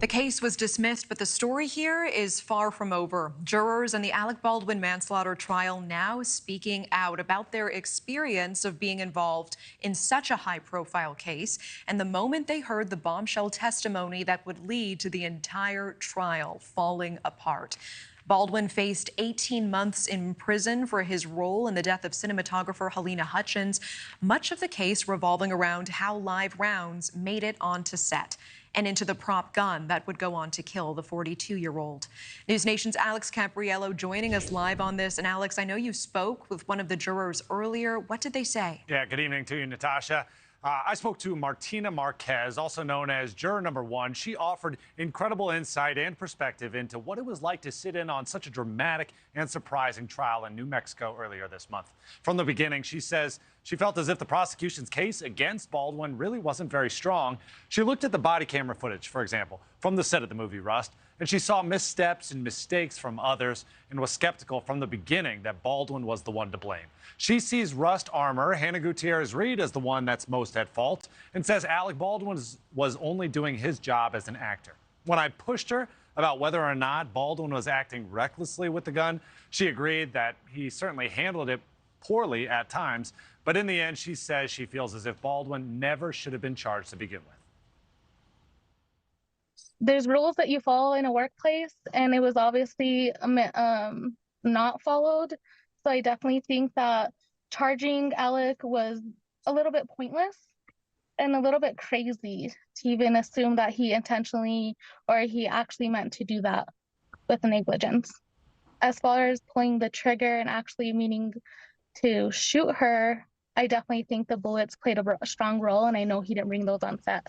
The case was dismissed, but the story here is far from over. Jurors in the Alec Baldwin manslaughter trial now speaking out about their experience of being involved in such a high-profile case and the moment they heard the bombshell testimony that would lead to the entire trial falling apart. Baldwin faced 18 months in prison for his role in the death of cinematographer Halyna Hutchins, much of the case revolving around how live rounds made it onto set and into the prop gun that would go on to kill the 42-year-old. NewsNation's Alex Capriello joining us live on this. And Alex, I know you spoke with one of the jurors earlier. What did they say? Yeah, good evening to you, Natasha. I spoke to Martina Marquez, also known as juror number 1. She offered incredible insight and perspective into what it was like to sit in on such a dramatic and surprising trial in New Mexico earlier this month. From the beginning, she says she felt as if the prosecution's case against Baldwin really wasn't very strong. She looked at the body camera footage, for example, from the set of the movie Rust, and she saw missteps and mistakes from others and was skeptical from the beginning that Baldwin was the one to blame. She sees Rust armor, Hannah Gutierrez-Reed, as the one that's most at fault and says Alec Baldwin was only doing his job as an actor. When I pushed her about whether or not Baldwin was acting recklessly with the gun, she agreed that he certainly handled it poorly at times, but in the end, she says she feels as if Baldwin never should have been charged to begin with. There's rules that you follow in a workplace, and it was obviously not followed. So I definitely think that charging Alec was a little bit pointless and a little bit crazy to even assume that he intentionally or he actually meant to do that with negligence. As far as pulling the trigger and actually meaning to shoot her, I definitely think the bullets played a strong role, and I know he didn't bring those on set.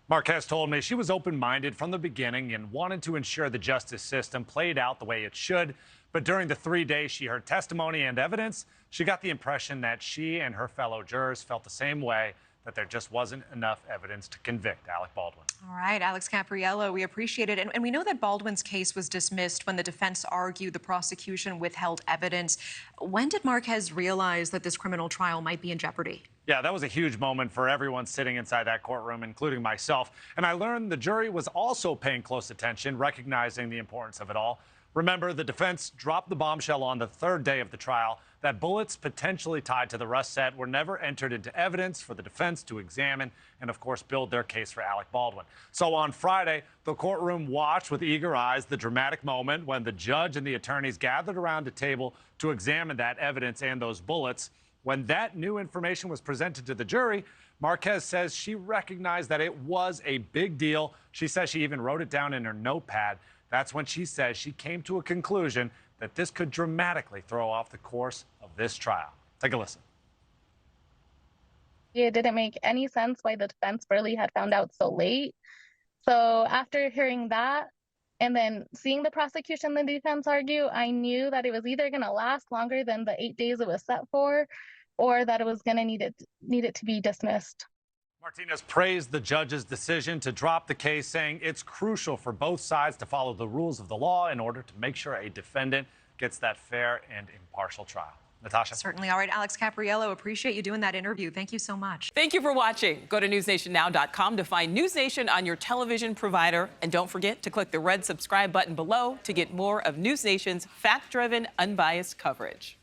Marquez told me she was open-minded from the beginning and wanted to ensure the justice system played out the way it should. But during the 3 days she heard testimony and evidence, she got the impression that she and her fellow jurors felt the same way, that there just wasn't enough evidence to convict Alec Baldwin. All right, Alex Capriello, we appreciate it. And we know that Baldwin's case was dismissed when the defense argued the prosecution withheld evidence. When did Marquez realize that this criminal trial might be in jeopardy? Yeah, that was a huge moment for everyone sitting inside that courtroom, including myself. And I learned the jury was also paying close attention, recognizing the importance of it all. Remember, the defense dropped the bombshell on the third day of the trial that bullets potentially tied to the Rust set were never entered into evidence for the defense to examine and, of course, build their case for Alec Baldwin. So on Friday, the courtroom watched with eager eyes the dramatic moment when the judge and the attorneys gathered around a table to examine that evidence and those bullets. When that new information was presented to the jury, Marquez says she recognized that it was a big deal. She says she even wrote it down in her notepad. That's when she says she came to a conclusion that this could dramatically throw off the course of this trial. Take a listen. It didn't make any sense why the defense Berlie had found out so late. So after hearing that and then seeing the prosecution and the defense argue, I knew that it was either going to last longer than the 8 days it was set for, or that it was going to need it to be dismissed. Martinez praised the judge's decision to drop the case, saying it's crucial for both sides to follow the rules of the law in order to make sure a defendant gets that fair and impartial trial. Natasha? Certainly. All right, Alex Capriello, appreciate you doing that interview. Thank you so much. Thank you for watching. Go to newsnationnow.com to find News Nation on your television provider. And don't forget to click the red subscribe button below to get more of News Nation's fact-driven, unbiased coverage.